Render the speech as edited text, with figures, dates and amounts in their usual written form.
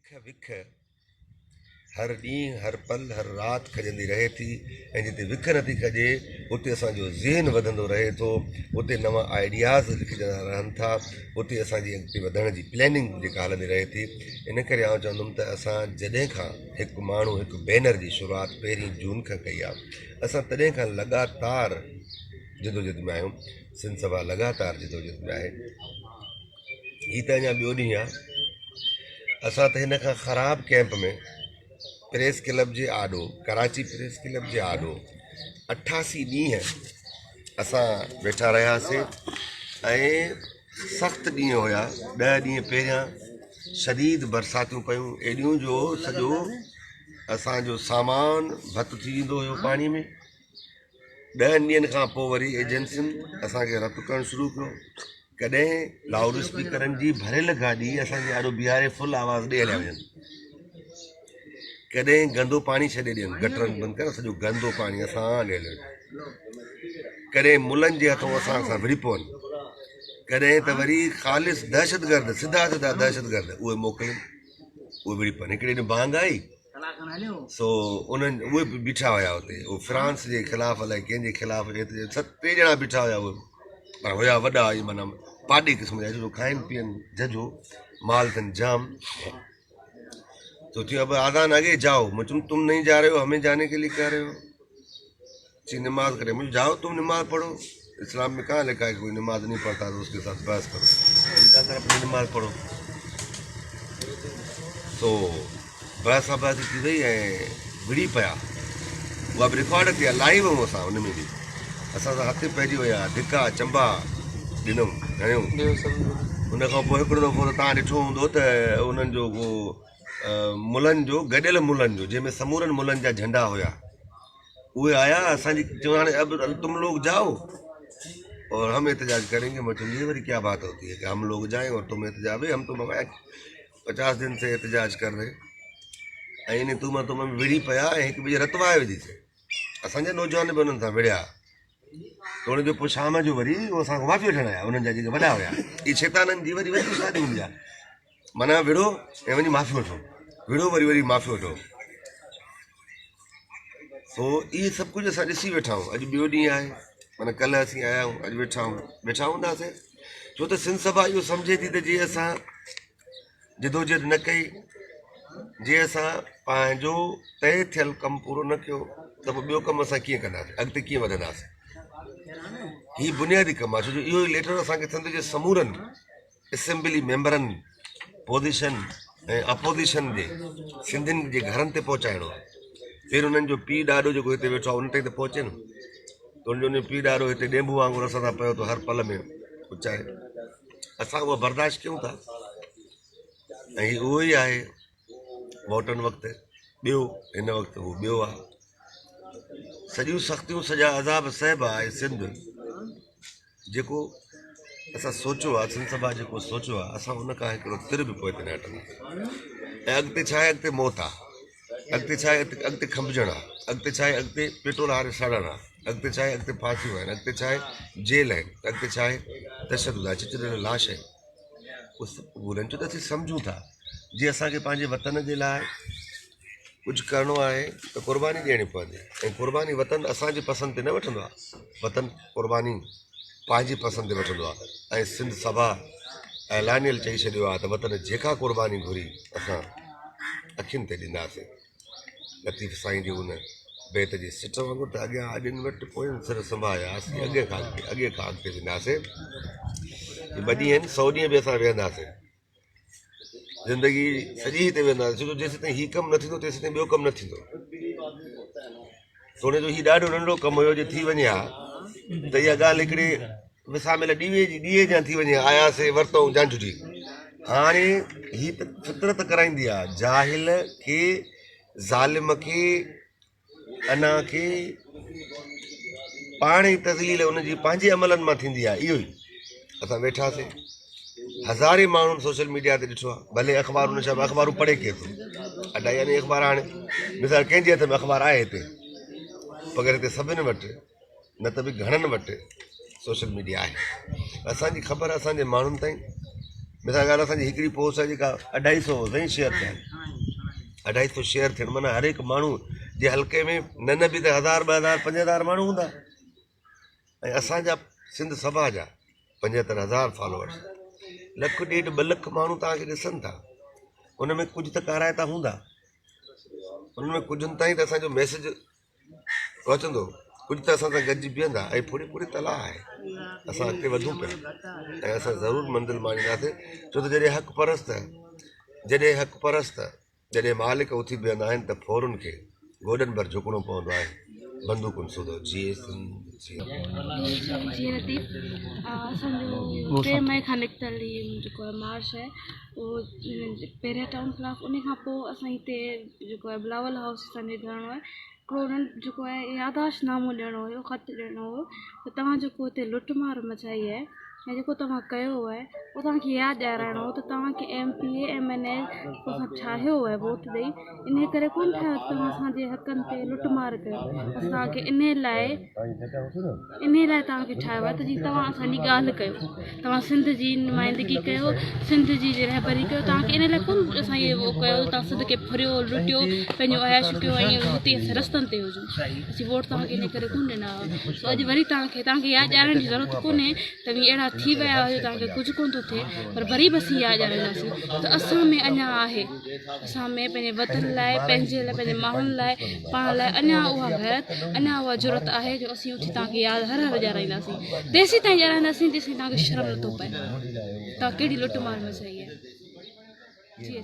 विख हर ॾींहुं हर पल हर राति खजंदी रहे थी ऐं जिते विख नथी खजे उते असांजो ज़हन वधंदो रहे थो, उते नवां आइडियाज़ लिखजंदा रहनि था, उते असांजी अॻिते वधण जी प्लैनिंग जेका हलंदी रहे थी। इन करे आउं चवंदुमि त असां जॾहिं खां हिकु माण्हू हिकु बैनर जी शुरूआति 1 जून खां कई आहे, असां तॾहिं खां लगातार जिदोजहद में आहियूं। सिंध सभा लगातार जिदोजहद में आहे। हीअ त अञा ॿियो ॾींहुं आहे। असां त हिन खां ख़राबु कैंप में प्रेस क्लब जे आॾो, कराची प्रेस क्लब जे आॾो 88 ॾींहं असां वेठा रहियासीं ऐं सख़्तु ॾींहं हुया। 10 ॾींहं पहिरियां शदीद बरसातियूं पयूं, एॾियूं जो सॼो असांजो सामान भत थी वेंदो हुयो पाणी में। 10 ॾींहंनि खां पोइ वरी एजेंसियुनि असांखे रद्द करणु शुरू कयो। कॾहिं लाउड स्पीकरनि जी भरियल गाॾी असांजे आॾो बीहारे फुल आवाज़ ॾे हलिया वञनि, कॾहिं गंदो पाणी छॾे ॾियनि, गटरनि बंदि करे सॼो गंदो पाणी असां ॾे हलियो, कॾहिं मुलनि जे हथों असां विड़ी पवनि, कॾहिं त वरी ख़ालिस दहशतगर्द सिधा दहशतगर्द उहे मोकिलनि, उहे विड़ी पवनि। हिकिड़े ॾींहुं बांग आई सो उन्हनि उहे बि बीठा हुया हुते, उहे फ्रांस जे ख़िलाफ़ु अलाए कंहिंजे ख़िलाफ़ु 7 ॼणा बीठा हुया, उहे पर हुया वॾा, माना पाॾे क़िस्म जा, जो खाइनि पीअनि झझो माल अथनि जाम। तो थियो अब आज़ान आगे जाओ, मुझे तुम नहीं जा रहे हो, हमें जाने के लिए कह रहे हो। ची नमाज करे, मुझे जाओ तुम नमाज पढ़ो। इस्लाम में कहाँ लिखा है कोई नमाज नहीं पढ़ता तो उसके साथ बहस करो, जाकर अपनी नमाज पढ़ो। तो बहस आबादी थी वई ऐं विड़ी पिया, उहा बि रिकॉर्ड थी आहे, लाइव हुओ असां हुन में बि, असां सां हथ पइजी विया, धिका चंबा ॾिनऊं हणियूं। उन खां पोइ हिकिड़ो दफ़ो त तव्हां ॾिठो हूंदो त उन्हनि जो मुलनि जो गॾियल मुलनि जो, जंहिंमें समूरनि मुलनि जा झंडा हुया, उहे आया असांजी चवण हाणे अब तुम लोग जाओ और हम एहतजाज करेंगे। मैं ये वरी क्या बात होती है कि हम लोग जाएं और तुम एहतजाज, भाई हम तो 50 दिन से एहतजाज कर रहे ऐं इन तुम विड़ी पिया ऐं हिकु ॿिए रतवाए विधीसीं। असांजा नौजवान बि उन्हनि सां विड़िया, त उन जो पोइ शाम जो वरी उहो असांखे माफ़ी वठण आया, उन्हनि जा जेके वॾा हुया। इहे शैताननि जी वरी वॾी शादी हूंदी आहे, माना विड़ो ऐं वञी माफ़ी वठो, विड़ो वरी माफ़ी वठो। सो इहे सभु कुझु असां ॾिसी वेठा आहियूं। अॼु ॿियो ॾींहुं आहे, माना कल्ह असीं आया आहियूं, अॼु वेठा हूंदासीं, छो त सिंध सभा इहो सम्झे थी त जीअं असां जिदोजहद न कई, जीअं असां पंहिंजो तय थियल कमु पूरो न कयो, त पोइ ॿियो कमु असां कीअं कंदासीं, अॻिते कीअं वधंदासीं। हीउ बुनियादी कमु आहे, छो जो इहो ई लेटर असांखे सिंध जे समूरनि असेंबली मेंबरनि, पोज़ीशन ऐं अपोज़िशन जे सिंधियुनि जे घरनि ते पहुचाइणो आहे। फिर उन्हनि जो पीउ ॾाॾो जेको हिते वेठो आहे उन ताईं त पहुचे न, त उनजो पीउ ॾाॾो हिते ॾेंबू वांगुरु असां सां पियो थो हर पल में पहुचाए, असां उहा बर्दाश्त कयूं था। ऐं उहो ई आहे वोटनि वक़्तु, ॿियो हिन वक़्तु उहो ॿियो आहे। सॼियूं सख़्तियूं सॼा अज़ाब सहबा आहे सिंध, जेको असां सोचियो आहे, सिंध सभा जेको सोचियो आहे, असां उन खां हिकिड़ो तिर बि पोइ न हटंदा। ऐं अॻिते छा आहे, अॻिते मौत आहे, अॻिते छा आहे, अॻिते खंभजणु आहे, अॻिते छा आहे, अॻिते पेट्रोल हारे सड़णु आहे, अॻिते छा आहे, अॻिते फांसियूं आहिनि, अॻिते छा आहे, जेल आहिनि, अॻिते छा आहे, तशदुद आहे, चिचड़ियल लाश आहिनि। उहे सभु ॻोल्हनि, छो त असीं सम्झूं था जीअं असांखे पंहिंजे वतन जे लाइ कुझु करिणो आहे त क़ुर्बानी ॾियणी पवंदी, ऐं क़ुर्बानी वतन असांजी पसंदि ते न वठंदो आहे, वतन क़ुर्बानी पंहिंजी पसंदि ते वठंदो आहे। ऐं सिंध सभा ऐलानियल चई छॾियो आहे त वतन जेका क़ुर्बानी घुरी असां अखियुनि ते ॾींदासीं। लतीफ़ साईं जी उन बेत जी सिट वांगुरु त अॻियां अॼुनि वटि पोयनि सिर संभायासीं, अॻे खां अॻिते वेंदासीं। 2 ॾींहं आहिनि, 100 ॾींहं बि असां वेहंदासीं, ज़िंदगी सॼी हिते वेंदासीं, छो जो जेसीं ताईं हीउ कमु न थींदो तेसीं ताईं ॿियो कमु न थींदो। सोने जो हीउ ॾाढो नंढो कमु हुयो, जे थी वञे हा त इहा ॻाल्हि हिकिड़े विसामियल ॾीए जा थी वञे, आयासीं वरितऊं जान छुटी। हाणे हीअ त फितरत कराईंदी आहे जाहिल खे, ज़ालिम खे, अना खे पाण ई तज़लील उनजी पंहिंजे अमलनि मां थींदी आहे। इहो ई असां वेठासीं, हज़ारे माण्हुनि सोशल मीडिया ते ॾिठो आहे, भले अख़बार उन शाम अख़बारूं पढ़े केर थो, अढाई यानी अख़बार हाणे मिसाल कंहिंजे हथ में अख़बार आहे हिते, मगर हिते सभिनि वटि न त बि घणनि वटि सोशल मीडिया आहे। असांजी ख़बर असांजे माण्हुनि ताईं, मिसाल ॻाल्हि असांजी हिकिड़ी पोस्ट आहे जेका 250 ताईं शेयर थिया आहिनि, 250 शेयर थियनि माना हर हिकु माण्हू जे हल्के में न बि त 1000 2000 5000 माण्हू हूंदा ऐं असांजा सिंध सभा जा 75,000 फॉलोअर्स 1 ॾेढ 2 लख माण्हू तव्हांखे ॾिसनि था उन में कुझु त काराइता हूंदा उन में कुझु ताईं त असांजो मैसेज पहुचंदो कुझु त असां सां गॾिजी बीहंदा ऐं पूरी पूरी तलाह आहे असां अॻिते वधूं पिया ऐं असां ज़रूरु मंज़िल माणींदासीं छो त जॾहिं हक़ परस्त जॾहिं मालिक उथी बीहंदा आहिनि त फौरन खे गोॾनि भर झुकणो पवंदो आहे बंदूकुनि सूदो जी लतीफ़ असांजो 3 मई खां निकितल जेको आहे मार्च आहे उहो पहिरियां टाउन खिलाफ़ उन खां पोइ असां हिते जेको आहे बिलावल हाउस असांजे घणो आहे हिकिड़ो उन्हनि जेको आहे यादाश्तनामो ॾियणो हुयो ख़त ॾियणो हुयो त तव्हां जेको हिते लुटमार मचाई आहे ऐं जेको तव्हां कयो आहे उहो तव्हांखे यादि ॾियाराइणो हो त तव्हांखे MPA MNA असां ठाहियो आहे वोट ॾेई इन करे कोन ठाहियो तव्हां असांजे हक़नि ते लुटमार कयो असांखे इन लाइ तव्हांखे ठाहियो आहे त जीअं तव्हां असांजी ॻाल्हि कयो तव्हां सिंध जी नुमाइंदगी कयो सिंध जी रहबरी कयो तव्हांखे इन लाइ कोन असां इहे उहो कयो तव्हां सिंध खे फरियो लुटियो पंहिंजो अयाश कयो ऐं हुते असां रस्तनि ते हुजूं असीं वोट तव्हांखे इन करे कोन ॾिना हुआ सो अॼु वरी तव्हांखे यादि ॾियारण जी ज़रूरत कोन्हे त अहिड़ा थी विया हुयो तव्हांखे कुझु कोन थो थिए पर वरी बि असीं यादि ॾियारींदासीं त असां में अञा आहे असां में पंहिंजे वतन लाइ पंहिंजे माण्हुनि लाइ पाण लाइ अञा उहा गैरत अञा उहा ज़रूरत आहे जो असीं उथी तव्हांखे यादि हर ॾियाराईंदासीं तेसीं ताईं ॾियाराईंदासीं जेसीं तव्हांखे शर्म नथो पए तव्हां कहिड़ी लुट मार मचाई आहे जी